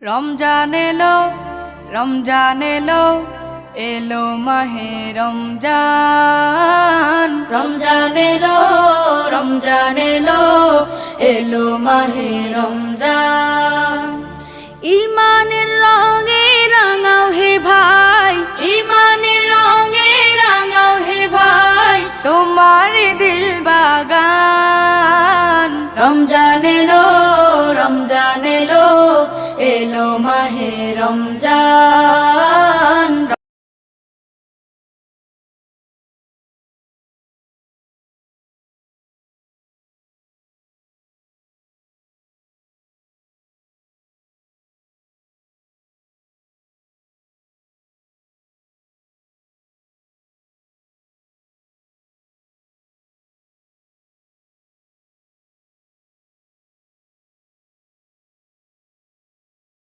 রমজান এলো, রমজান এলো, এলো মাহে রমজান। রমজান এলো, রমজান এলো, এলো মাহে রমজান। ইমানের রঙে রাঙাও হে ভাই, ইমানের রঙে রাঙাও হে ভাই, তোমার দিল বাগান। রমজান এলো, রমজান এলো, এলো মাহে রমজান।